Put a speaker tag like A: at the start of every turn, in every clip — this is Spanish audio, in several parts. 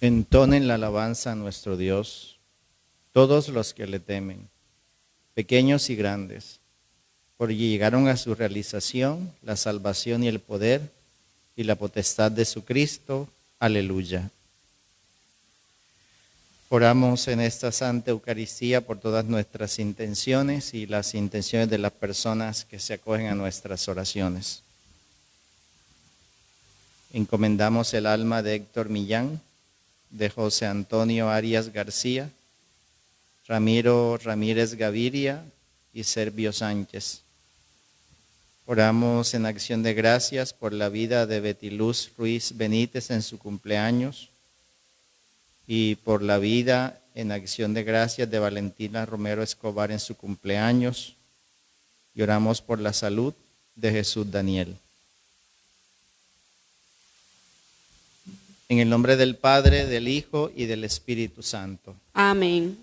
A: Entonen la alabanza a nuestro Dios, todos los que le temen, pequeños y grandes, porque llegaron a su realización la salvación y el poder y la potestad de su Cristo. Aleluya. Oramos en esta Santa Eucaristía por todas nuestras intenciones y las intenciones de las personas que se acogen a nuestras oraciones. Encomendamos el alma de Héctor Millán, de José Antonio Arias García, Ramiro Ramírez Gaviria y Servio Sánchez. Oramos en acción de gracias por la vida de Betiluz Ruiz Benítez en su cumpleaños y por la vida en acción de gracias de Valentina Romero Escobar en su cumpleaños. Y oramos por la salud de Jesús Daniel. En el nombre del Padre, del Hijo y del Espíritu Santo.
B: Amén.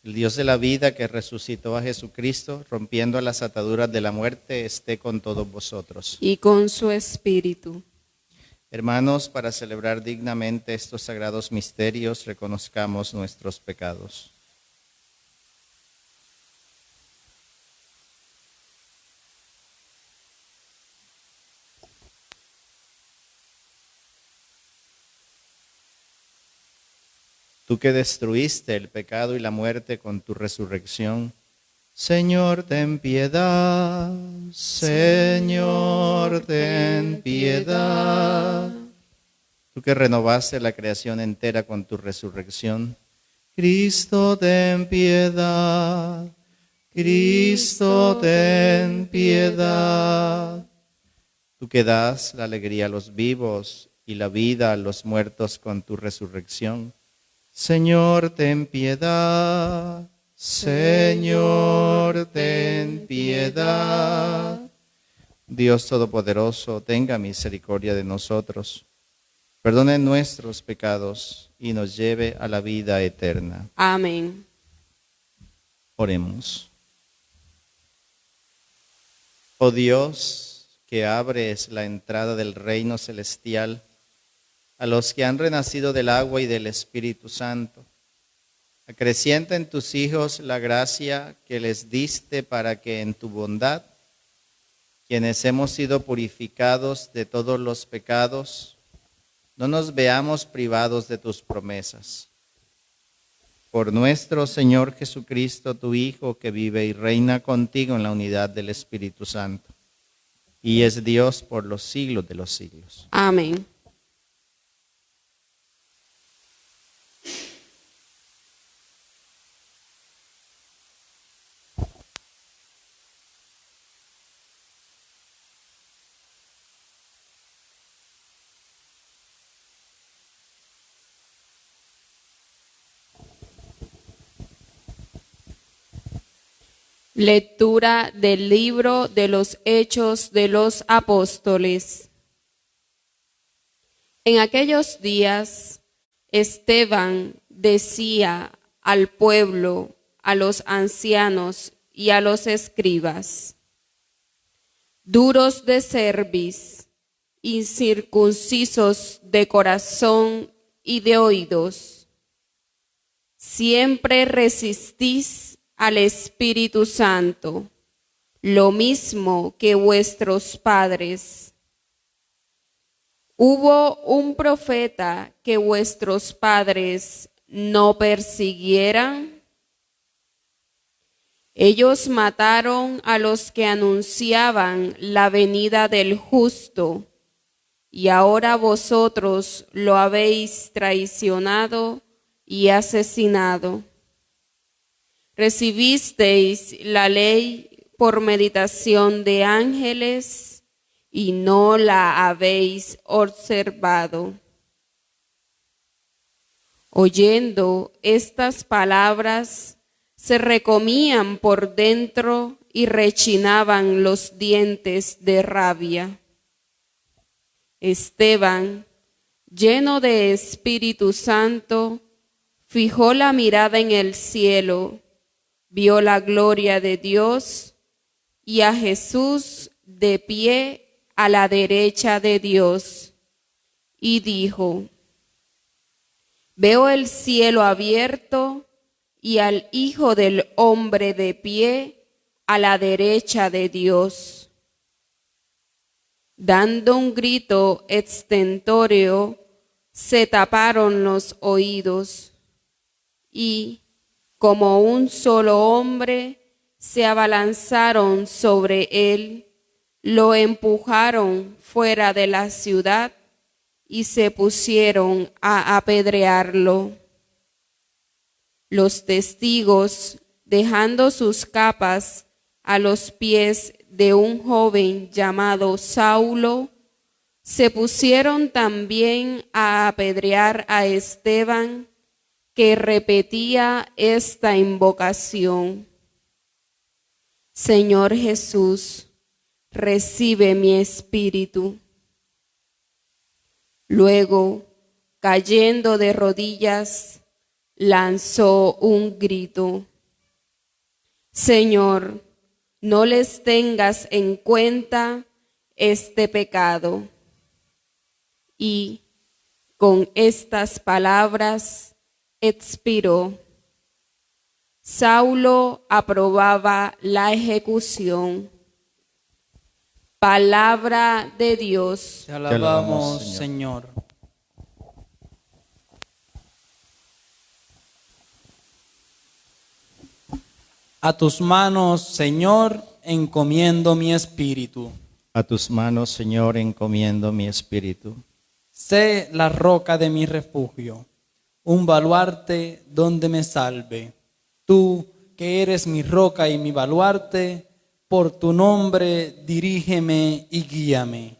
A: El Dios de la vida que resucitó a Jesucristo, rompiendo las ataduras de la muerte, esté con todos vosotros.
B: Y con su espíritu.
A: Hermanos, para celebrar dignamente estos sagrados misterios, reconozcamos nuestros pecados. Tú que destruiste el pecado y la muerte con tu resurrección, Señor, ten piedad. Señor, ten piedad. Tú que renovaste la creación entera con tu resurrección, Cristo, ten piedad. Cristo, ten piedad. Tú que das la alegría a los vivos y la vida a los muertos con tu resurrección, Señor, ten piedad. Señor, ten piedad. Dios Todopoderoso, tenga misericordia de nosotros, perdone nuestros pecados y nos lleve a la vida eterna.
B: Amén.
A: Oremos. Oh Dios, que abres la entrada del reino celestial a los que han renacido del agua y del Espíritu Santo, acrecienta en tus hijos la gracia que les diste para que en tu bondad, quienes hemos sido purificados de todos los pecados, no nos veamos privados de tus promesas. Por nuestro Señor Jesucristo, tu Hijo, que vive y reina contigo en la unidad del Espíritu Santo, y es Dios por los siglos de los siglos.
B: Amén. Lectura del libro de los Hechos de los Apóstoles. En aquellos días, Esteban decía al pueblo, a los ancianos y a los escribas: duros de cerviz, incircuncisos de corazón y de oídos, siempre resistís al Espíritu Santo, lo mismo que vuestros padres. ¿Hubo un profeta que vuestros padres no persiguieran? Ellos mataron a los que anunciaban la venida del justo, y ahora vosotros lo habéis traicionado y asesinado. Recibisteis la ley por meditación de ángeles y no la habéis observado. Oyendo estas palabras, se recomían por dentro y rechinaban los dientes de rabia. Esteban, lleno de Espíritu Santo, fijó la mirada en el cielo, vio la gloria de Dios y a Jesús de pie a la derecha de Dios, y dijo: Veo el cielo abierto y al Hijo del Hombre de pie a la derecha de Dios. Dando un grito estentórea, se taparon los oídos y, como un solo hombre, se abalanzaron sobre él, lo empujaron fuera de la ciudad y se pusieron a apedrearlo. Los testigos, dejando sus capas a los pies de un joven llamado Saulo, se pusieron también a apedrear a Esteban, que repetía esta invocación: Señor Jesús, recibe mi espíritu. Luego, cayendo de rodillas, lanzó un grito: Señor, no les tengas en cuenta este pecado. Y con estas palabras expiró. Saulo aprobaba la ejecución. Palabra de Dios.
C: Te alabamos, Señor. A tus manos, Señor, encomiendo mi espíritu.
A: A tus manos, Señor, encomiendo mi espíritu.
C: Sé la roca de mi refugio, un baluarte donde me salve. Tú, que eres mi roca y mi baluarte, por tu nombre dirígeme y guíame.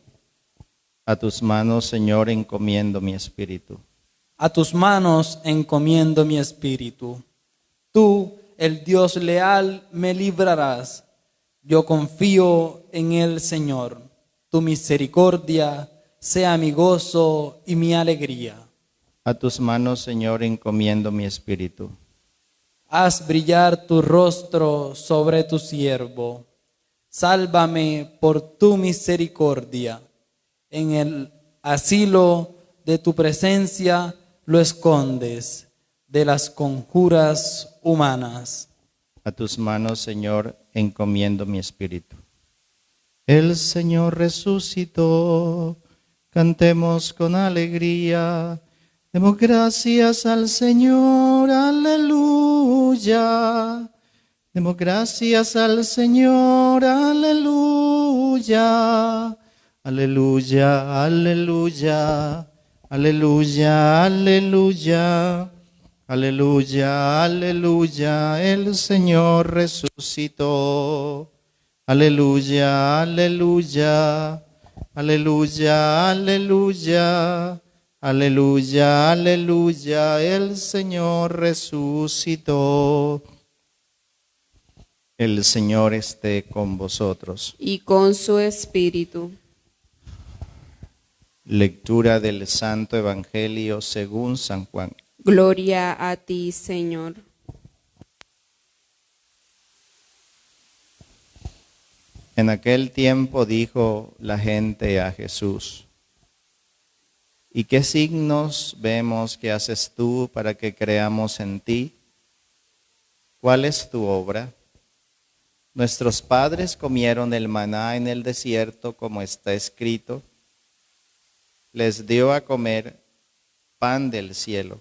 A: A tus manos, Señor, encomiendo mi espíritu.
C: A tus manos encomiendo mi espíritu. Tú, el Dios leal, me librarás. Yo confío en el Señor. Tu misericordia sea mi gozo y mi alegría.
A: A tus manos, Señor, encomiendo mi espíritu.
C: Haz brillar tu rostro sobre tu siervo. Sálvame por tu misericordia. En el asilo de tu presencia lo escondes de las conjuras humanas.
A: A tus manos, Señor, encomiendo mi espíritu. El Señor resucitó. Cantemos con alegría. Demos gracias al Señor. Aleluya. Demos gracias al Señor. Aleluya. Aleluya, aleluya. Aleluya, aleluya. Aleluya, aleluya. El Señor resucitó. Aleluya, aleluya. Aleluya, aleluya. Aleluya, aleluya. El Señor resucitó. El Señor esté con vosotros.
B: Y con su espíritu.
A: Lectura del Santo Evangelio según San Juan.
B: Gloria a ti, Señor.
A: En aquel tiempo dijo la gente a Jesús: ¿y qué signos vemos que haces tú para que creamos en ti? ¿Cuál es tu obra? Nuestros padres comieron el maná en el desierto, como está escrito: les dio a comer pan del cielo.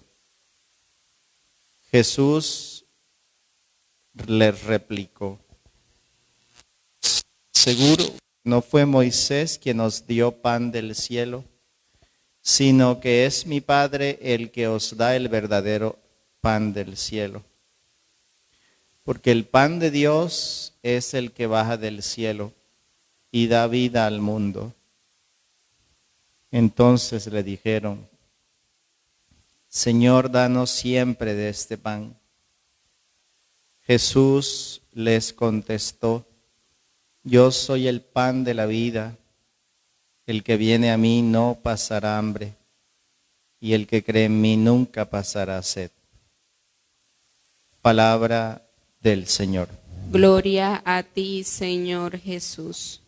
A: Jesús les replicó: seguro no fue Moisés quien os dio pan del cielo, sino que es mi Padre el que os da el verdadero pan del cielo. Porque el pan de Dios es el que baja del cielo y da vida al mundo. Entonces le dijeron: Señor, danos siempre de este pan. Jesús les contestó: yo soy el pan de la vida. El que viene a mí no pasará hambre, y el que cree en mí nunca pasará sed. Palabra del Señor.
B: Gloria a ti, Señor Jesús.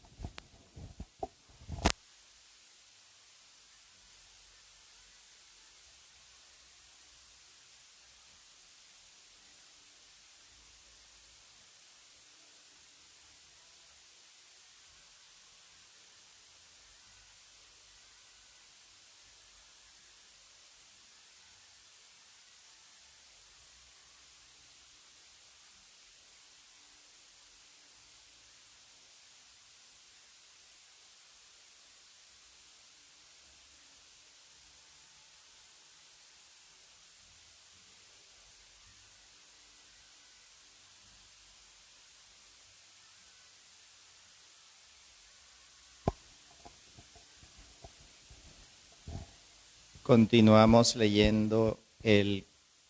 A: Continuamos leyendo el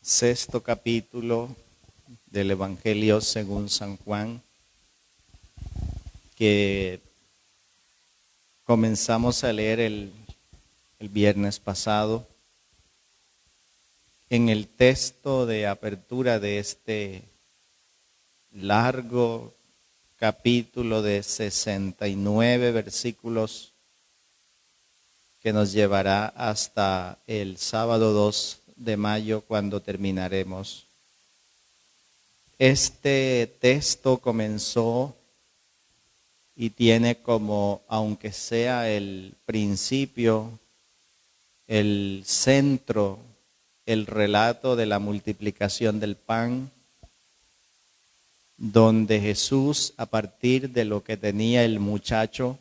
A: 6º capítulo del Evangelio según San Juan, que comenzamos a leer el viernes pasado. En el texto de apertura de este largo capítulo de 69 versículos, que nos llevará hasta el sábado 2 de mayo, cuando terminaremos. Este texto comenzó y tiene como, aunque sea el principio, el centro, el relato de la multiplicación del pan, donde Jesús, a partir de lo que tenía el muchacho,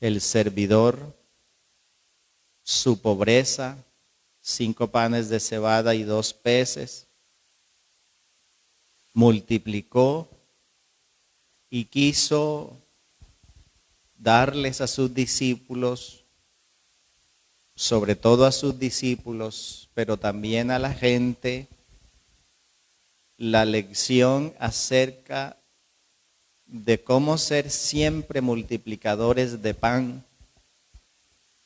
A: el servidor, su pobreza, 5 panes de cebada y 2 peces, multiplicó y quiso darles a sus discípulos, sobre todo a sus discípulos, pero también a la gente, la lección acerca de cómo ser siempre multiplicadores de pan.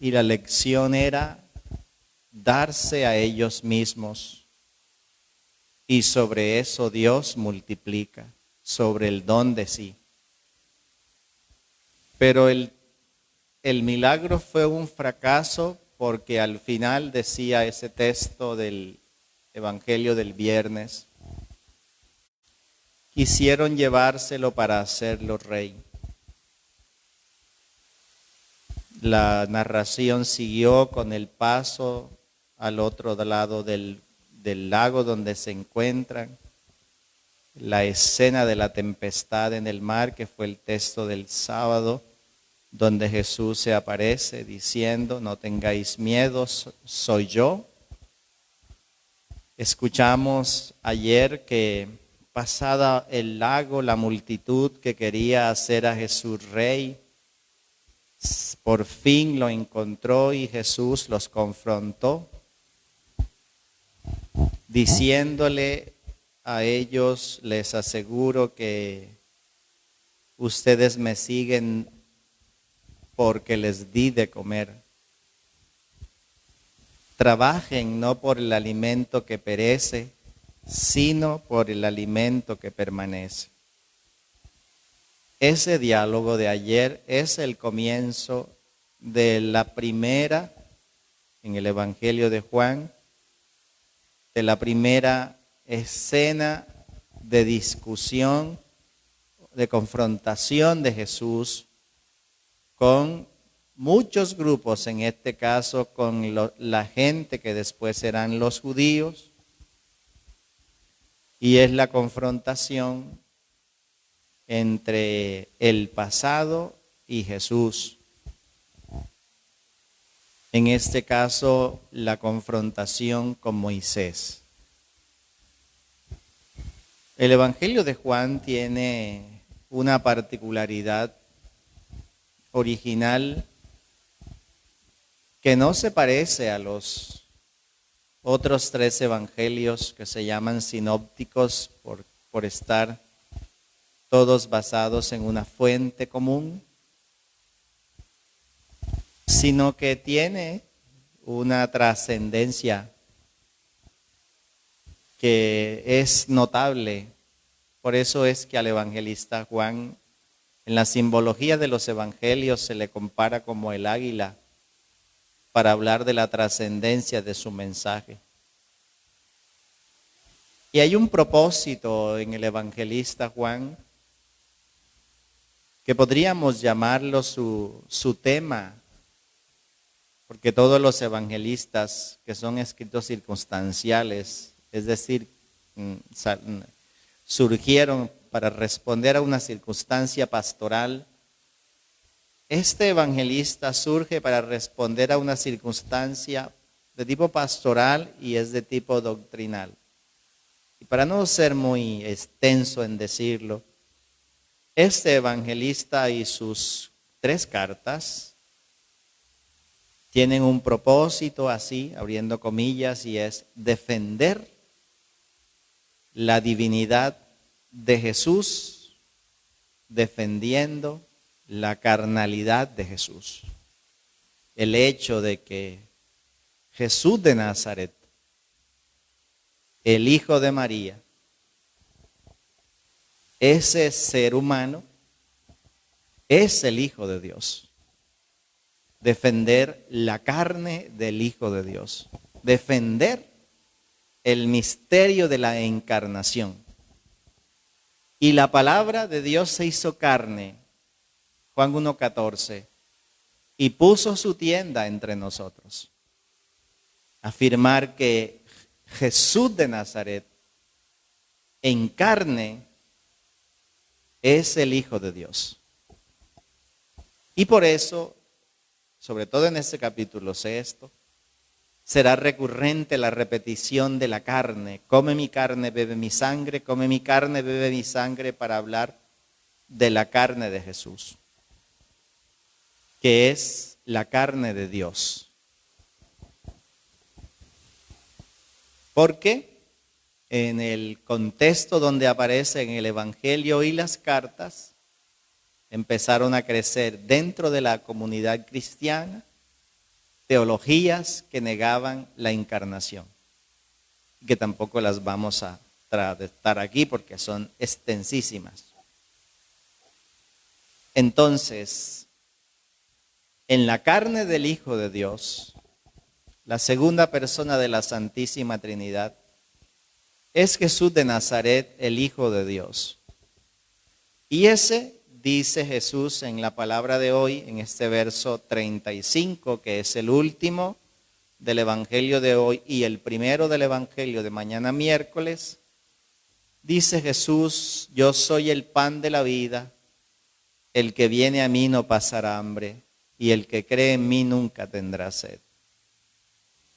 A: Y la lección era darse a ellos mismos. Y sobre eso Dios multiplica, sobre el don de sí. Pero el milagro fue un fracaso, porque al final decía ese texto del Evangelio del viernes: quisieron llevárselo para hacerlo rey. La narración siguió con el paso al otro lado del lago donde se encuentran, la escena de la tempestad en el mar, que fue el texto del sábado, donde Jesús se aparece diciendo: no tengáis miedo, soy yo. Escuchamos ayer que, pasada el lago, la multitud que quería hacer a Jesús rey, por fin lo encontró y Jesús los confrontó, diciéndole a ellos: les aseguro que ustedes me siguen porque les di de comer. Trabajen no por el alimento que perece, sino por el alimento que permanece. Ese diálogo de ayer es el comienzo de la primera, en el Evangelio de Juan, de la primera escena de discusión, de confrontación de Jesús con muchos grupos, en este caso con la gente que después serán los judíos, y es la confrontación entre el pasado y Jesús. En este caso, la confrontación con Moisés. El Evangelio de Juan tiene una particularidad original que no se parece a los otros 3 evangelios que se llaman sinópticos por estar todos basados en una fuente común, sino que tiene una trascendencia que es notable. Por eso es que al evangelista Juan, en la simbología de los evangelios, se le compara como el águila, para hablar de la trascendencia de su mensaje. Y hay un propósito en el evangelista Juan, que podríamos llamarlo su tema, porque todos los evangelistas que son escritos circunstanciales, es decir, surgieron para responder a una circunstancia pastoral, este evangelista surge para responder a una circunstancia de tipo pastoral y es de tipo doctrinal. Y para no ser muy extenso en decirlo, este evangelista y sus 3 cartas tienen un propósito así, abriendo comillas, y es defender la divinidad de Jesús, defendiendo la carnalidad de Jesús. El hecho de que Jesús de Nazaret, el Hijo de María, ese ser humano, es el Hijo de Dios. Defender la carne del Hijo de Dios. Defender el misterio de la encarnación. Y la palabra de Dios se hizo carne, Juan 1:14, y puso su tienda entre nosotros. Afirmar que Jesús de Nazaret en carne es el Hijo de Dios. Y por eso, sobre todo en este capítulo 6, será recurrente la repetición de la carne. Come mi carne, bebe mi sangre, come mi carne, bebe mi sangre, para hablar de la carne de Jesús, que es la carne de Dios. Porque en el contexto donde aparece en el Evangelio y las cartas, empezaron a crecer dentro de la comunidad cristiana teologías que negaban la encarnación, que tampoco las vamos a tratar aquí porque son extensísimas. Entonces, en la carne del Hijo de Dios, la segunda persona de la Santísima Trinidad, es Jesús de Nazaret, el Hijo de Dios. Y ese, dice Jesús en la palabra de hoy, en este verso 35, que es el último del Evangelio de hoy y el primero del Evangelio de mañana miércoles, dice Jesús: yo soy el pan de la vida, el que viene a mí no pasará hambre, y el que cree en mí nunca tendrá sed.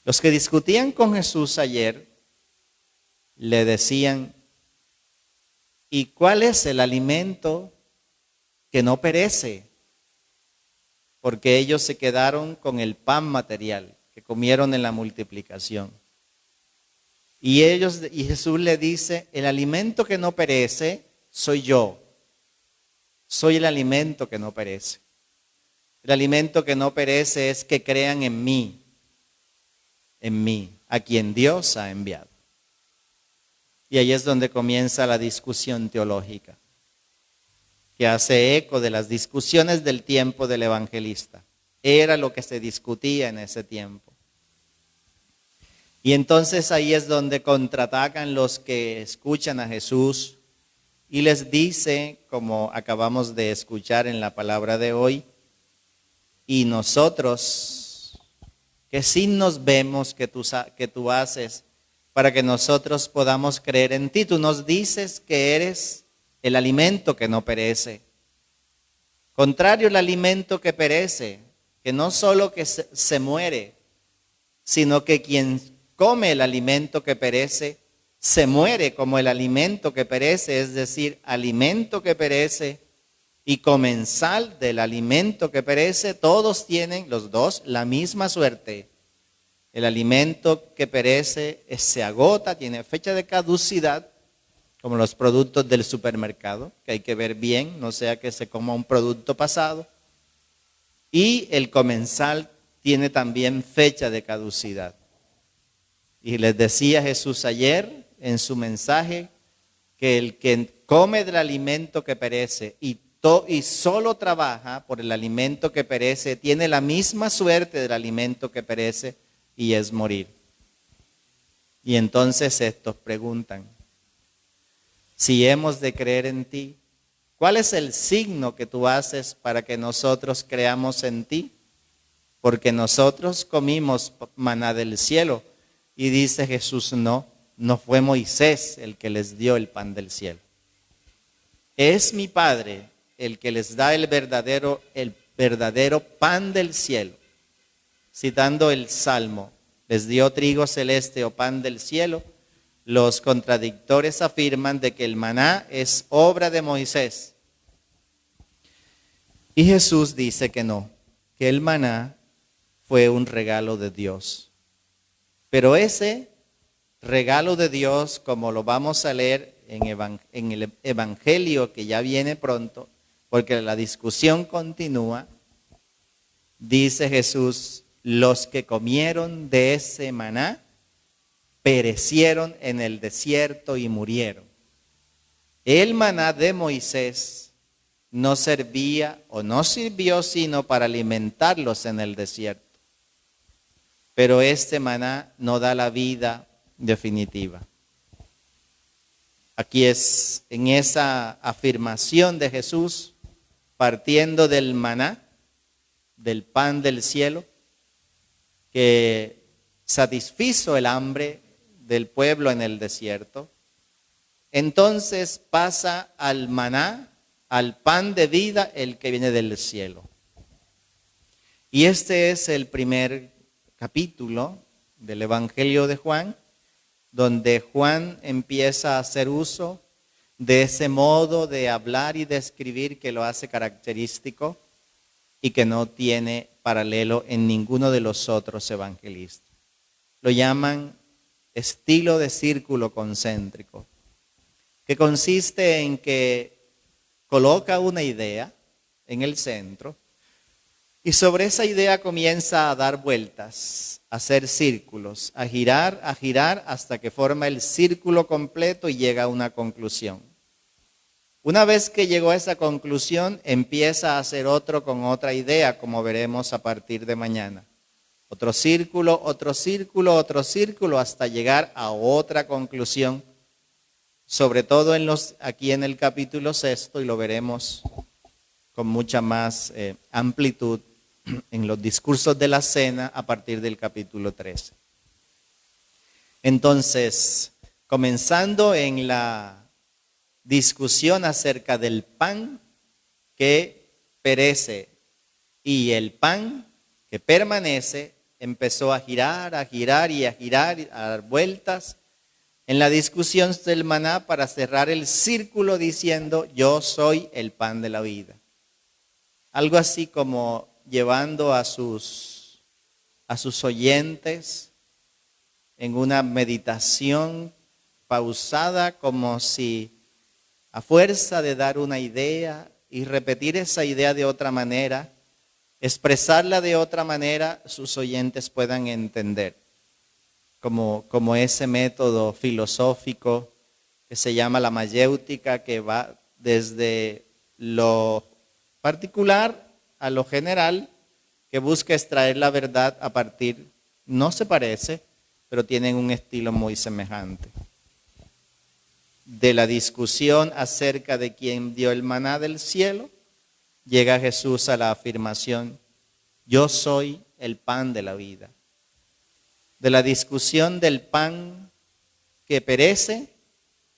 A: Los que discutían con Jesús ayer le decían: ¿y cuál es el alimento que no perece? Porque ellos se quedaron con el pan material que comieron en la multiplicación. Y Jesús le dice: el alimento que no perece soy yo. Soy el alimento que no perece. El alimento que no perece es que crean en mí, a quien Dios ha enviado. Y ahí es donde comienza la discusión teológica, que hace eco de las discusiones del tiempo del evangelista. Era lo que se discutía en ese tiempo. Y entonces ahí es donde contraatacan los que escuchan a Jesús y les dice, como acabamos de escuchar en la palabra de hoy: y nosotros, ¿qué signos vemos que tú haces para que nosotros podamos creer en ti? Tú nos dices que eres el alimento que no perece. Contrario al alimento que perece, que no solo que se muere, sino que quien come el alimento que perece, se muere como el alimento que perece, es decir, alimento que perece y comensal del alimento que perece. Todos tienen, los dos, la misma suerte. El alimento que perece se agota, tiene fecha de caducidad, como los productos del supermercado, que hay que ver bien, no sea que se coma un producto pasado. Y el comensal tiene también fecha de caducidad. Y les decía Jesús ayer en su mensaje que el que come del alimento que perece y solo trabaja por el alimento que perece, tiene la misma suerte del alimento que perece, y es morir. Y entonces estos preguntan: si hemos de creer en ti, ¿cuál es el signo que tú haces para que nosotros creamos en ti? Porque nosotros comimos maná del cielo. Y dice Jesús: no fue Moisés el que les dio el pan del cielo. Es mi Padre el que les da el verdadero pan del cielo. Citando el Salmo: les dio trigo celeste o pan del cielo. Los contradictores afirman de que el maná es obra de Moisés. Y Jesús dice que no, que el maná fue un regalo de Dios. Pero ese regalo de Dios, como lo vamos a leer en el Evangelio que ya viene pronto, porque la discusión continúa, dice Jesús, los que comieron de ese maná perecieron en el desierto y murieron. El maná de Moisés no servía o no sirvió sino para alimentarlos en el desierto. Pero este maná no da la vida definitiva. Aquí es en esa afirmación de Jesús, partiendo del maná, del pan del cielo, que satisfizo el hambre del pueblo en el desierto. Entonces pasa al maná, al pan de vida, el que viene del cielo. Y este es el primer capítulo del Evangelio de Juan, donde Juan empieza a hacer uso de ese modo de hablar y de escribir que lo hace característico y que no tiene paralelo en ninguno de los otros evangelistas. Lo llaman estilo de círculo concéntrico, que consiste en que coloca una idea en el centro y sobre esa idea comienza a dar vueltas, a hacer círculos, a girar hasta que forma el círculo completo y llega a una conclusión. Una vez que llegó a esa conclusión, empieza a hacer otro con otra idea, como veremos a partir de mañana. Otro círculo, otro círculo, otro círculo, hasta llegar a otra conclusión, sobre todo aquí en el capítulo 6, y lo veremos con mucha más amplitud en los discursos de la cena a partir del capítulo 13. Entonces, comenzando en la discusión acerca del pan que perece y el pan que permanece, empezó a girar, a dar vueltas en la discusión del maná para cerrar el círculo diciendo, yo soy el pan de la vida. Algo así como llevando a sus oyentes en una meditación pausada, como si a fuerza de dar una idea y repetir esa idea de otra manera, expresarla de otra manera, sus oyentes puedan entender. Como ese método filosófico que se llama la mayéutica, que va desde lo particular a lo general, que busca extraer la verdad a partir, no se parece, pero tienen un estilo muy semejante. De la discusión acerca de quién dio el maná del cielo, llega Jesús a la afirmación, yo soy el pan de la vida. De la discusión del pan que perece,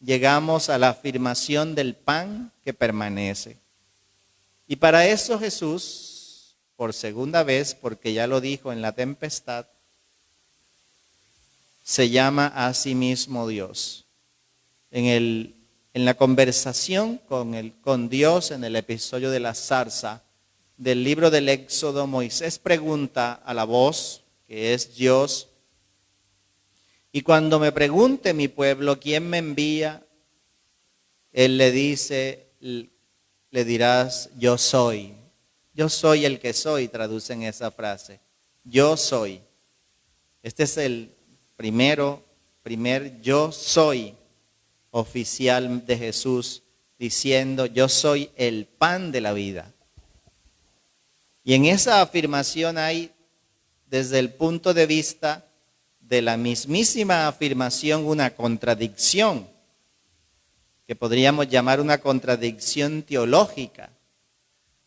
A: llegamos a la afirmación del pan que permanece. Y para eso Jesús, por segunda vez, porque ya lo dijo en la tempestad, se llama a sí mismo Dios. En la conversación con Dios en el episodio de la zarza del libro del Éxodo, Moisés pregunta a la voz, que es Dios, y cuando me pregunte mi pueblo quién me envía, él le dice, le dirás, yo soy el que soy, traducen esa frase, yo soy. Este es el primer yo soy oficial de Jesús, diciendo, yo soy el pan de la vida. Y en esa afirmación hay, desde el punto de vista de la mismísima afirmación, una contradicción, que podríamos llamar una contradicción teológica.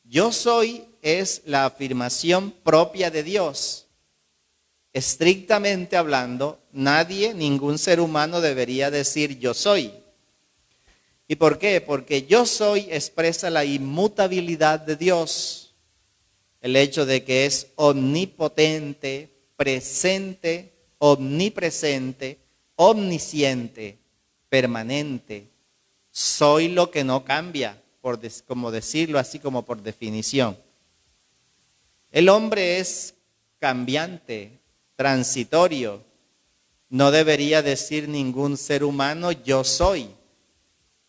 A: Yo soy es la afirmación propia de Dios. Estrictamente hablando, ningún ser humano debería decir yo soy. ¿Y por qué? Porque yo soy expresa la inmutabilidad de Dios. El hecho de que es omnipotente, presente, omnipresente, omnisciente, permanente. Soy lo que no cambia, como decirlo así como por definición. El hombre es cambiante, transitorio. No debería decir ningún ser humano yo soy,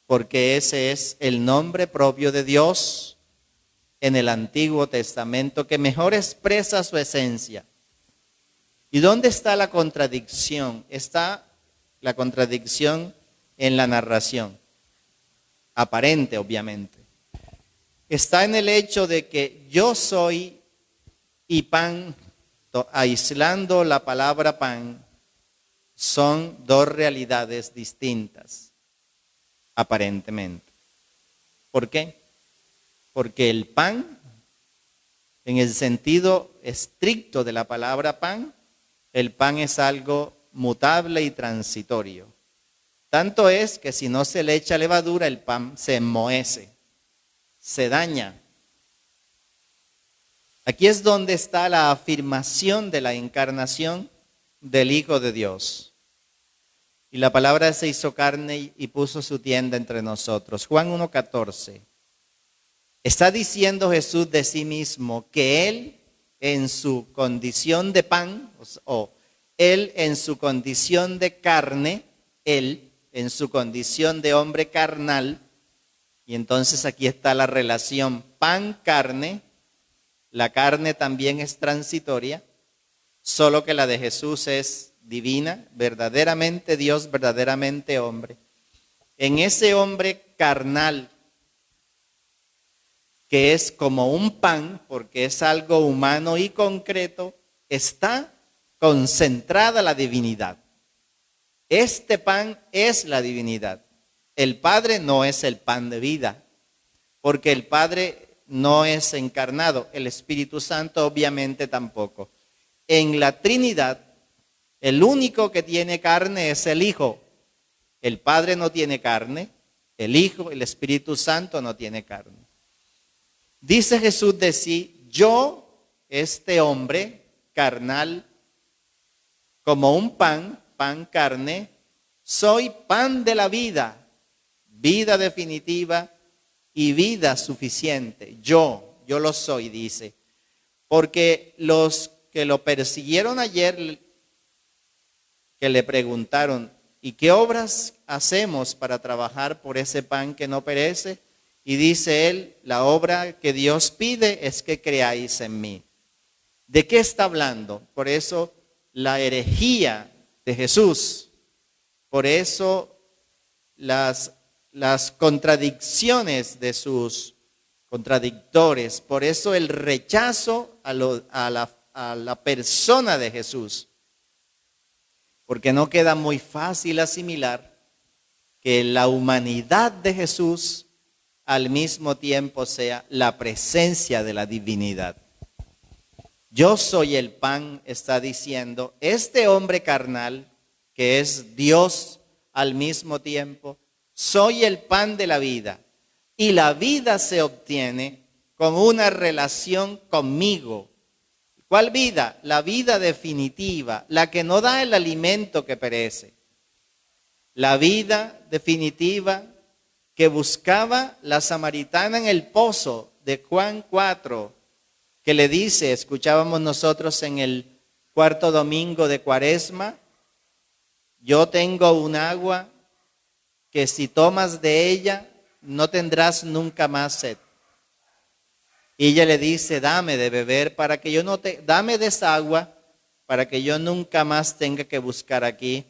A: porque ese es el nombre propio de Dios en el Antiguo Testamento que mejor expresa su esencia. ¿Y dónde está la contradicción? Está la contradicción en la narración, aparente obviamente. Está en el hecho de que yo soy y pan, aislando la palabra pan, son dos realidades distintas, aparentemente. ¿Por qué? Porque el pan, en el sentido estricto de la palabra pan, el pan es algo mutable y transitorio. Tanto es que si no se le echa levadura, el pan se enmohece, se daña. Aquí es donde está la afirmación de la encarnación del Hijo de Dios. Y la palabra se hizo carne y puso su tienda entre nosotros. Juan 1:14. Está diciendo Jesús de sí mismo que Él en su condición de pan, o Él en su condición de carne, Él en su condición de hombre carnal, y entonces aquí está la relación pan-carne. La carne también es transitoria, solo que la de Jesús es divina, verdaderamente Dios, verdaderamente hombre. En ese hombre carnal, que es como un pan, porque es algo humano y concreto, está concentrada la divinidad. Este pan es la divinidad. El Padre no es el pan de vida, porque el Padre no es encarnado, el Espíritu Santo obviamente tampoco. En la Trinidad, el único que tiene carne es el Hijo. El Padre no tiene carne, el Hijo, el Espíritu Santo no tiene carne. Dice Jesús de sí, yo, este hombre carnal, como un pan, pan carne, soy pan de la vida, vida definitiva y vida suficiente. Yo lo soy, dice. Porque los que lo persiguieron ayer, que le preguntaron, ¿y qué obras hacemos para trabajar por ese pan que no perece? Y dice él, la obra que Dios pide es que creáis en mí. ¿De qué está hablando? Por eso la herejía de Jesús, por eso las contradicciones de sus contradictores, por eso el rechazo a la persona de Jesús. Porque no queda muy fácil asimilar que la humanidad de Jesús al mismo tiempo sea la presencia de la divinidad. Yo soy el pan, está diciendo, este hombre carnal, que es Dios al mismo tiempo, soy el pan de la vida. Y la vida se obtiene con una relación conmigo. ¿Cuál vida? La vida definitiva, la que no da el alimento que perece. La vida definitiva que buscaba la samaritana en el pozo de Juan 4, que le dice, escuchábamos nosotros en el cuarto domingo de Cuaresma, yo tengo un agua que si tomas de ella no tendrás nunca más sed. Y ella le dice, dame de beber para que yo no te, dame de esa agua para que yo nunca más tenga que buscar aquí.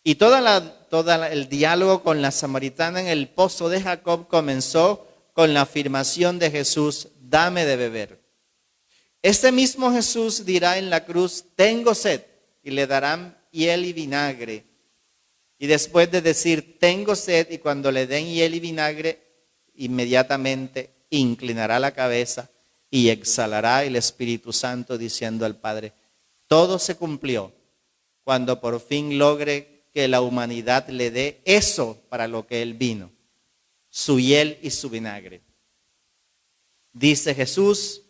A: Y todo el diálogo con la samaritana en el pozo de Jacob comenzó con la afirmación de Jesús, dame de beber. Este mismo Jesús dirá en la cruz, tengo sed, y le darán hiel y vinagre. Y después de decir, tengo sed, y cuando le den hiel y vinagre, inmediatamente inclinará la cabeza y exhalará el Espíritu Santo diciendo al Padre, todo se cumplió cuando por fin logre que la humanidad le dé eso para lo que Él vino, su hiel y su vinagre. Dice Jesús,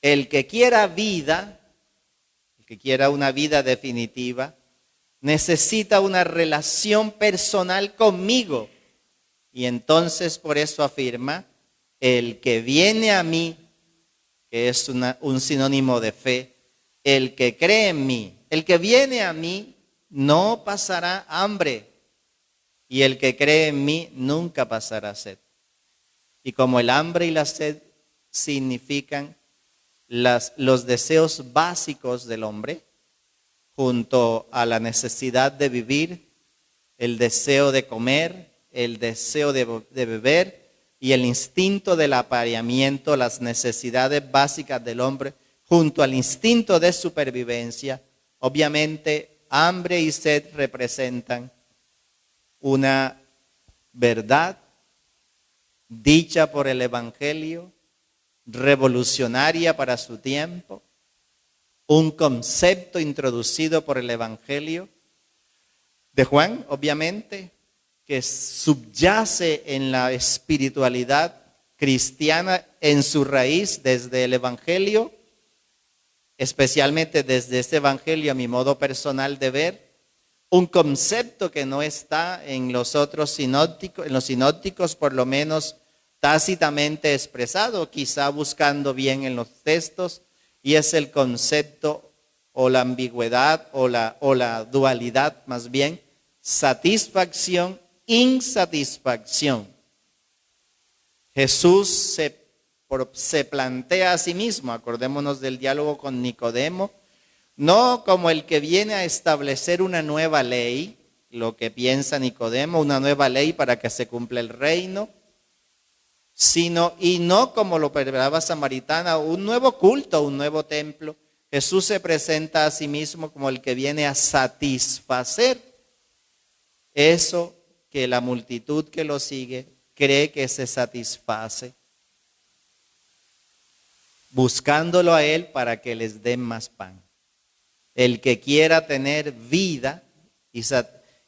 A: el que quiera vida, el que quiera una vida definitiva, necesita una relación personal conmigo. Y entonces por eso afirma, el que viene a mí, que es un sinónimo de fe, el que cree en mí, el que viene a mí, no pasará hambre. Y el que cree en mí nunca pasará sed. Y como el hambre y la sed significan los deseos básicos del hombre, junto a la necesidad de vivir, el deseo de comer, el deseo de beber y el instinto del apareamiento, las necesidades básicas del hombre, junto al instinto de supervivencia, obviamente hambre y sed representan una verdad dicha por el Evangelio, revolucionaria para su tiempo, un concepto introducido por el Evangelio de Juan, obviamente, que subyace en la espiritualidad cristiana en su raíz desde el Evangelio, especialmente desde este Evangelio a mi modo personal de ver, un concepto que no está en los otros sinópticos, en los sinópticos por lo menos tácitamente expresado, quizá buscando bien en los textos, y es el concepto o la ambigüedad o la dualidad más bien, satisfacción, insatisfacción. Jesús se plantea a sí mismo, acordémonos del diálogo con Nicodemo, no como el que viene a establecer una nueva ley, lo que piensa Nicodemo, una nueva ley para que se cumpla el reino, sino, y no como lo preparaba Samaritana, un nuevo culto, un nuevo templo. Jesús se presenta a sí mismo como el que viene a satisfacer eso que la multitud que lo sigue cree que se satisface, buscándolo a Él para que les den más pan. El que quiera tener vida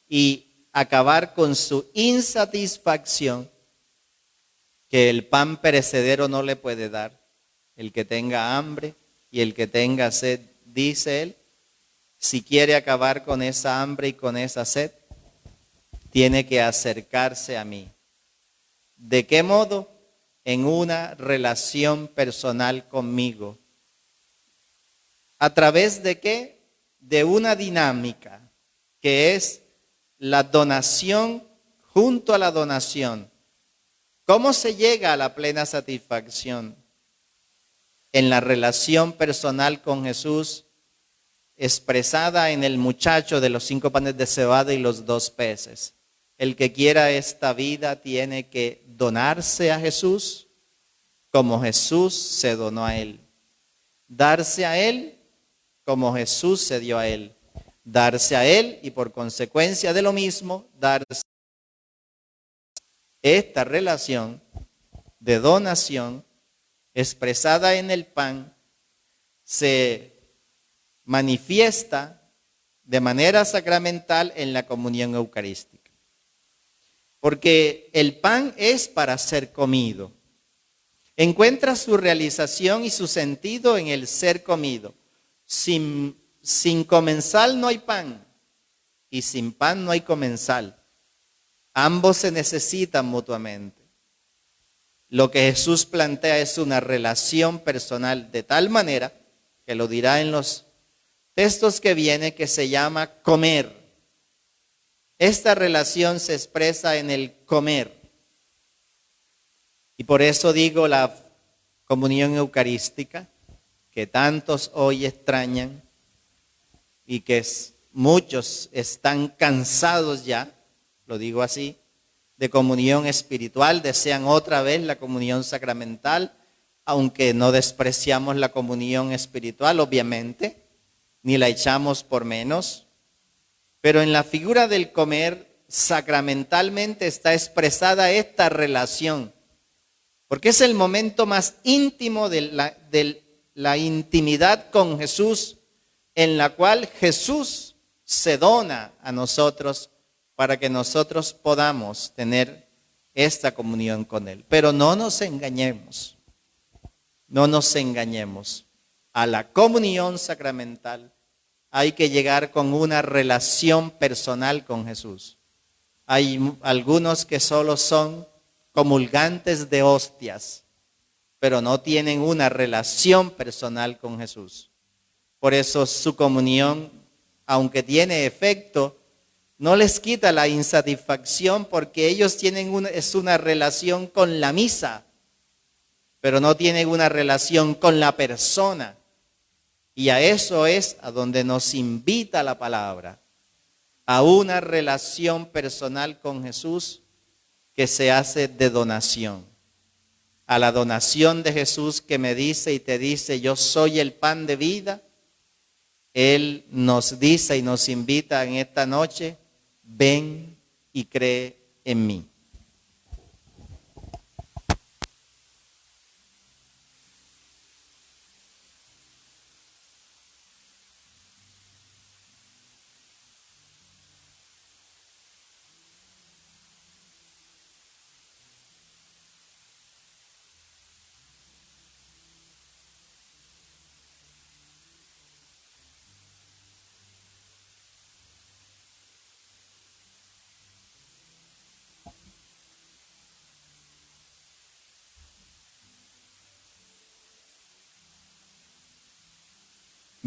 A: y acabar con su insatisfacción, que el pan perecedero no le puede dar, el que tenga hambre y el que tenga sed, dice Él, si quiere acabar con esa hambre y con esa sed, tiene que acercarse a mí. ¿De qué modo? En una relación personal conmigo. ¿A través de qué? De una dinámica que es la donación junto a la donación. ¿Cómo se llega a la plena satisfacción? En la relación personal con Jesús, expresada en el muchacho de los 5 panes de cebada y los 2 peces. El que quiera esta vida tiene que donarse a Jesús como Jesús se donó a él. Darse a él como Jesús se dio a él. Darse a él y por consecuencia de lo mismo, darse. Esta relación de donación expresada en el pan se manifiesta de manera sacramental en la comunión eucarística. Porque el pan es para ser comido. Encuentra su realización y su sentido en el ser comido. Sin comensal no hay pan y sin pan no hay comensal. Ambos se necesitan mutuamente. Lo que Jesús plantea es una relación personal de tal manera, que lo dirá en los textos que viene, que se llama comer. Esta relación se expresa en el comer. Y por eso digo la comunión eucarística, que tantos hoy extrañan y que muchos están cansados ya, lo digo así, de comunión espiritual, desean otra vez la comunión sacramental, aunque no despreciamos la comunión espiritual, obviamente, ni la echamos por menos, pero en la figura del comer sacramentalmente está expresada esta relación, porque es el momento más íntimo de la intimidad con Jesús, en la cual Jesús se dona a nosotros para que nosotros podamos tener esta comunión con Él. Pero no nos engañemos, no nos engañemos. A la comunión sacramental hay que llegar con una relación personal con Jesús. Hay algunos que solo son comulgantes de hostias, pero no tienen una relación personal con Jesús. Por eso su comunión, aunque tiene efecto, no les quita la insatisfacción porque ellos tienen una relación con la misa, pero no tienen una relación con la persona. Y a eso es a donde nos invita la palabra, a una relación personal con Jesús que se hace de donación. A la donación de Jesús que me dice y te dice, yo soy el pan de vida. Él nos dice y nos invita en esta noche, ven y cree en mí.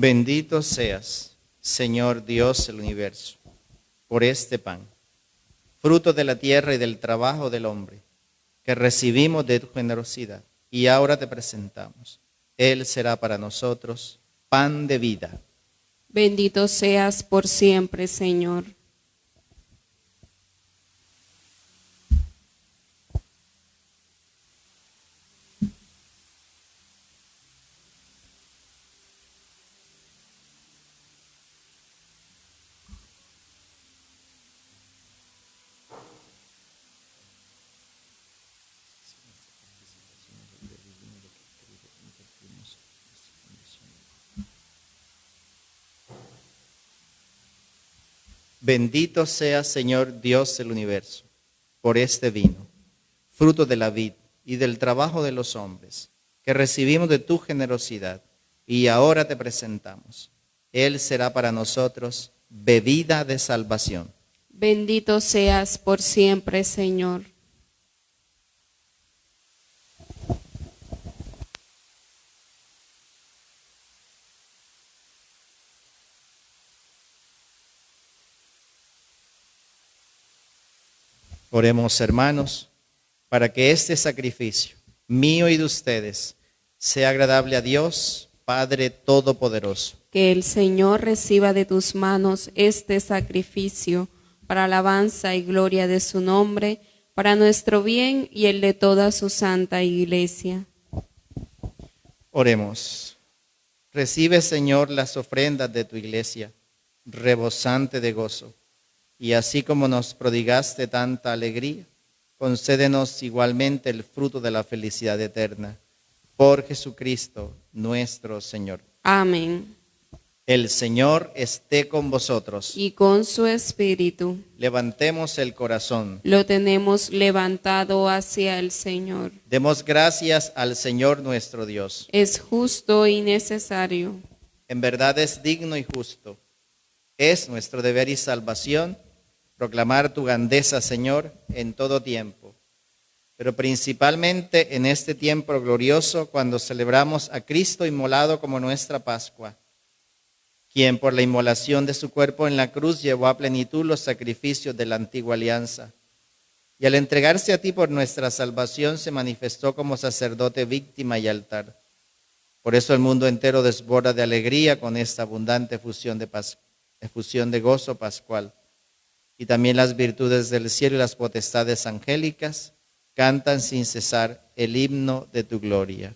A: Bendito seas, Señor Dios del universo, por este pan, fruto de la tierra y del trabajo del hombre, que recibimos de tu generosidad y ahora te presentamos. Él será para nosotros pan de vida.
B: Bendito seas por siempre, Señor.
A: Bendito sea, Señor Dios del universo, por este vino, fruto de la vid y del trabajo de los hombres, que recibimos de tu generosidad y ahora te presentamos. Él será para nosotros bebida de salvación.
B: Bendito seas por siempre, Señor.
A: Oremos, hermanos, para que este sacrificio mío y de ustedes sea agradable a Dios, Padre Todopoderoso.
B: Que el Señor reciba de tus manos este sacrificio para alabanza y gloria de su nombre, para nuestro bien y el de toda su santa iglesia.
A: Oremos. Recibe, Señor, las ofrendas de tu iglesia, rebosante de gozo, y así como nos prodigaste tanta alegría, concédenos igualmente el fruto de la felicidad eterna. Por Jesucristo nuestro Señor.
B: Amén.
A: El Señor esté con vosotros.
B: Y con su espíritu.
A: Levantemos el corazón.
B: Lo tenemos levantado hacia el Señor.
A: Demos gracias al Señor nuestro Dios.
B: Es justo y necesario.
A: En verdad es digno y justo. Es nuestro deber y salvación proclamar tu grandeza, Señor, en todo tiempo, pero principalmente en este tiempo glorioso cuando celebramos a Cristo inmolado como nuestra Pascua, quien por la inmolación de su cuerpo en la cruz llevó a plenitud los sacrificios de la antigua alianza, y al entregarse a ti por nuestra salvación se manifestó como sacerdote, víctima y altar. Por eso el mundo entero desborda de alegría con esta abundante efusión de gozo pascual. Y también las virtudes del cielo y las potestades angélicas cantan sin cesar el himno de tu gloria.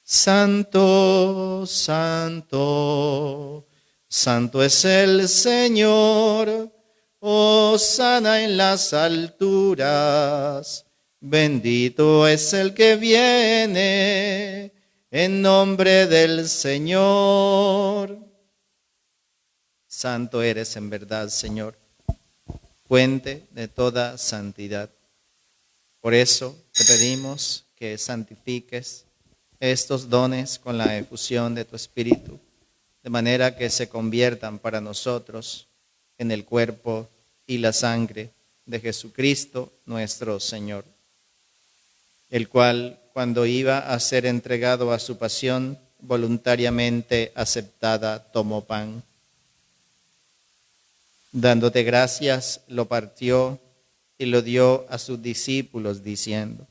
A: Santo, santo, santo es el Señor, hosana en las alturas, bendito es el que viene en nombre del Señor. Santo eres en verdad, Señor, fuente de toda santidad. Por eso te pedimos que santifiques estos dones con la efusión de tu Espíritu, de manera que se conviertan para nosotros en el cuerpo y la sangre de Jesucristo nuestro Señor, el cual, cuando iba a ser entregado a su pasión, voluntariamente aceptada, tomó pan. Dándote gracias, lo partió y lo dio a sus discípulos, diciendo: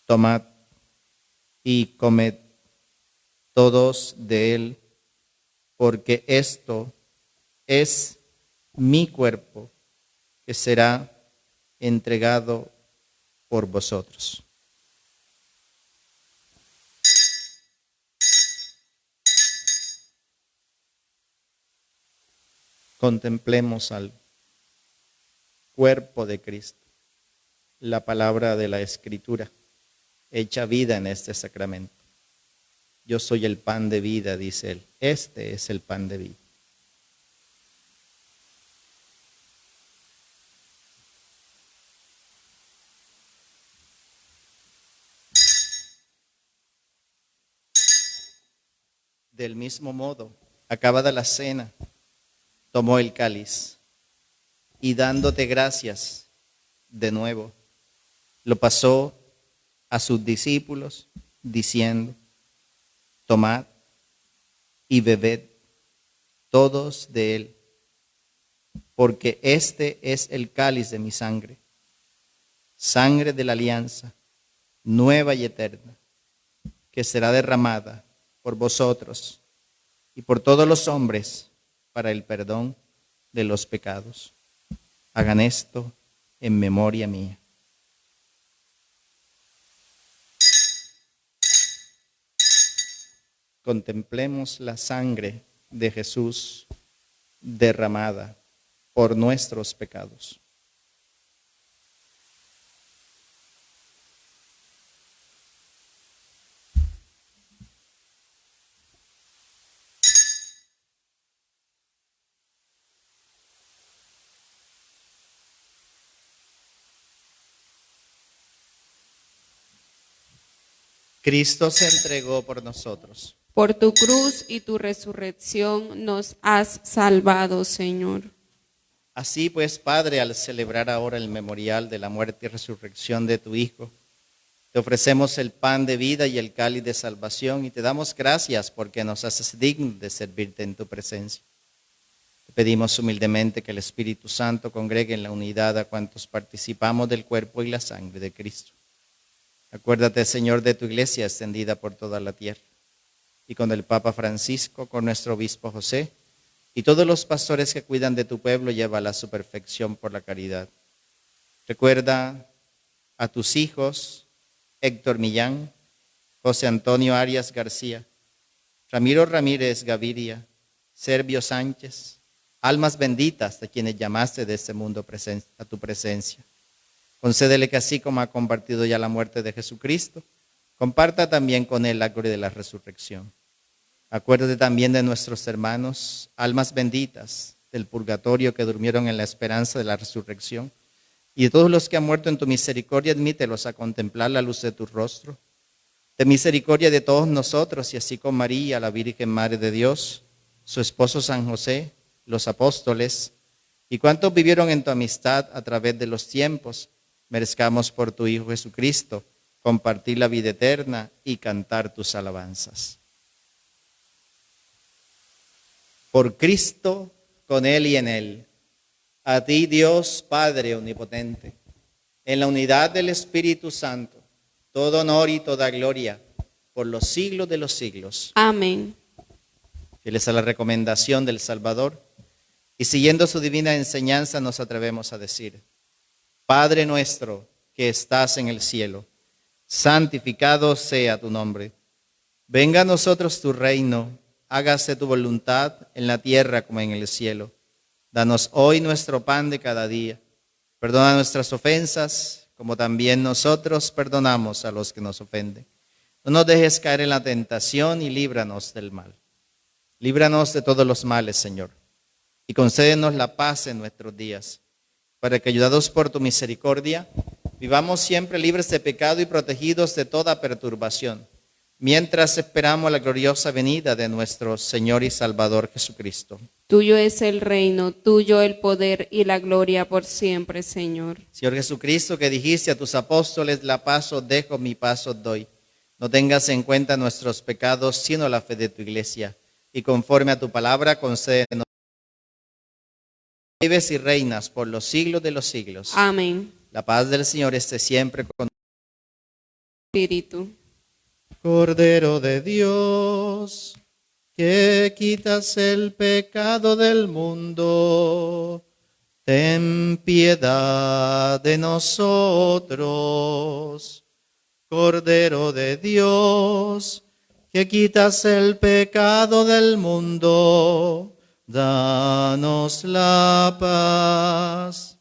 A: tomad y comed todos de él, porque esto es mi cuerpo, que será entregado por vosotros. Contemplemos al cuerpo de Cristo, la palabra de la Escritura, hecha vida en este sacramento. Yo soy el pan de vida, dice él. Este es el pan de vida. Del mismo modo, acabada la cena, tomó el cáliz y dándote gracias de nuevo, lo pasó a sus discípulos diciendo: tomad y bebed todos de él, porque este es el cáliz de mi sangre, sangre de la alianza, nueva y eterna, que será derramada por vosotros y por todos los hombres para el perdón de los pecados. Hagan esto en memoria mía. Contemplemos la sangre de Jesús derramada por nuestros pecados. Cristo se entregó por nosotros.
B: Por tu cruz y tu resurrección nos has salvado, Señor.
A: Así pues, Padre, al celebrar ahora el memorial de la muerte y resurrección de tu Hijo, te ofrecemos el pan de vida y el cáliz de salvación y te damos gracias porque nos haces dignos de servirte en tu presencia. Te pedimos humildemente que el Espíritu Santo congregue en la unidad a cuantos participamos del cuerpo y la sangre de Cristo. Acuérdate, Señor, de tu iglesia extendida por toda la tierra, y con el Papa Francisco, con nuestro obispo José, y todos los pastores que cuidan de tu pueblo, llévala a su perfección por la caridad. Recuerda a tus hijos, Héctor Millán, José Antonio Arias García, Ramiro Ramírez Gaviria, Servio Sánchez, almas benditas de quienes llamaste de este mundo a tu presencia. Concédele que así como ha compartido ya la muerte de Jesucristo, comparta también con él la gloria de la resurrección. Acuérdate también de nuestros hermanos, almas benditas del purgatorio que durmieron en la esperanza de la resurrección, y de todos los que han muerto en tu misericordia, admítelos a contemplar la luz de tu rostro. Ten misericordia de todos nosotros, y así con María, la Virgen Madre de Dios, su esposo San José, los apóstoles, y cuantos vivieron en tu amistad a través de los tiempos, merezcamos por tu Hijo Jesucristo compartir la vida eterna y cantar tus alabanzas. Por Cristo, con Él y en Él, a ti Dios Padre Omnipotente, en la unidad del Espíritu Santo, todo honor y toda gloria por los siglos de los siglos.
B: Amén.
A: Fieles a la recomendación del Salvador y siguiendo su divina enseñanza, nos atrevemos a decir: Padre nuestro que estás en el cielo, santificado sea tu nombre. Venga a nosotros tu reino, hágase tu voluntad en la tierra como en el cielo. Danos hoy nuestro pan de cada día. Perdona nuestras ofensas, como también nosotros perdonamos a los que nos ofenden. No nos dejes caer en la tentación y líbranos del mal. Líbranos de todos los males, Señor, y concédenos la paz en nuestros días, para que, ayudados por tu misericordia, vivamos siempre libres de pecado y protegidos de toda perturbación, mientras esperamos la gloriosa venida de nuestro Señor y Salvador Jesucristo.
B: Tuyo es el reino, tuyo el poder y la gloria por siempre, Señor.
A: Señor Jesucristo, que dijiste a tus apóstoles: la paz os dejo, mi paz os doy. No tengas en cuenta nuestros pecados, sino la fe de tu iglesia. Y conforme a tu palabra, concédenos. Vives y reinas por los siglos de los siglos.
B: Amén.
A: La paz del Señor esté siempre con
B: Espíritu.
A: Cordero de Dios, que quitas el pecado del mundo, ten piedad de nosotros. Cordero de Dios, que quitas el pecado del mundo, danos la paz.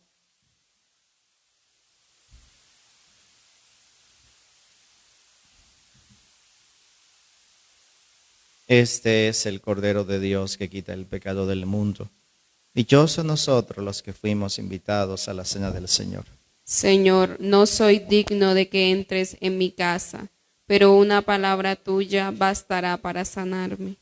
A: Este es el Cordero de Dios que quita el pecado del mundo. Dichosos nosotros los que fuimos invitados a la cena del Señor.
B: Señor, no soy digno de que entres en mi casa, pero una palabra tuya bastará para sanarme.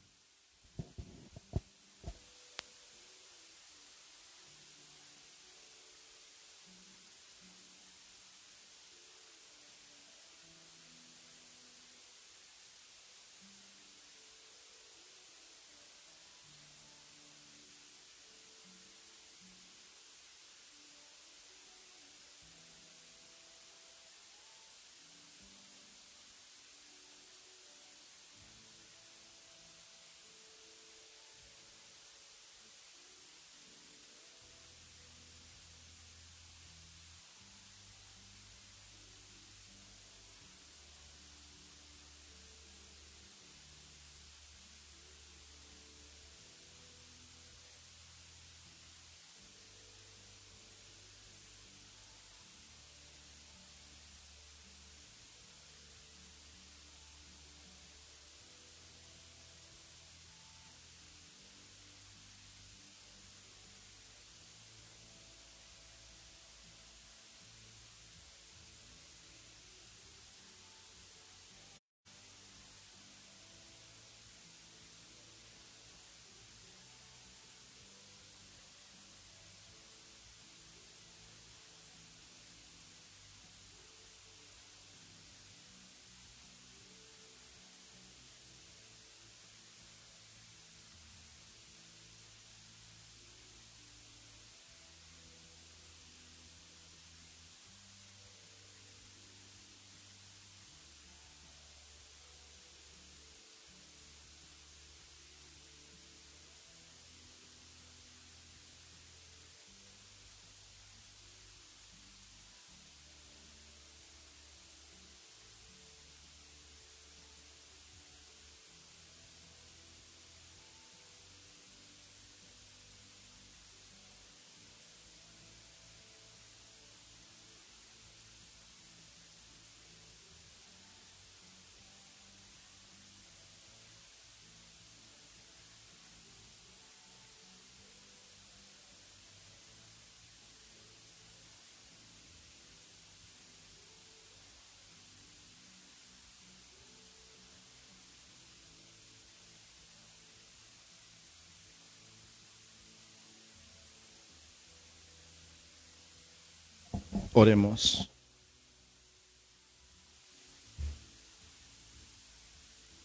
A: Oremos.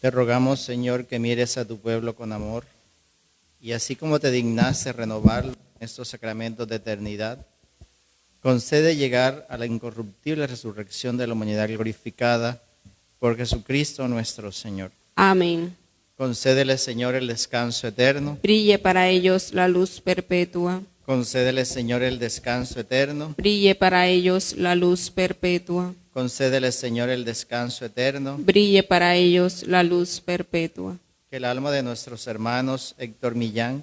A: Te rogamos, Señor, que mires a tu pueblo con amor y así como te dignaste renovar estos sacramentos de eternidad, concede llegar a la incorruptible resurrección de la humanidad glorificada por Jesucristo nuestro Señor.
B: Amén.
A: Concédele, Señor, el descanso eterno.
B: Brille para ellos la luz perpetua.
A: Concédele, Señor, el descanso eterno.
B: Brille para ellos la luz perpetua.
A: Concédele, Señor, el descanso eterno.
B: Brille para ellos la luz perpetua.
A: Que el alma de nuestros hermanos Héctor Millán,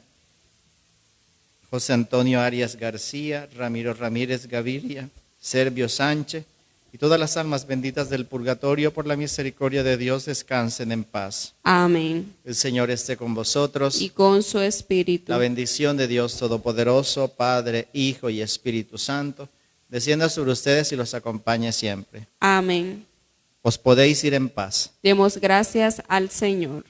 A: José Antonio Arias García, Ramiro Ramírez Gaviria, Servio Sánchez y todas las almas benditas del purgatorio por la misericordia de Dios descansen en paz.
B: Amén.
A: El Señor esté con vosotros.
B: Y con su espíritu.
A: La bendición de Dios Todopoderoso, Padre, Hijo y Espíritu Santo, descienda sobre ustedes y los acompañe siempre.
B: Amén.
A: Os podéis ir en paz.
B: Demos gracias al Señor.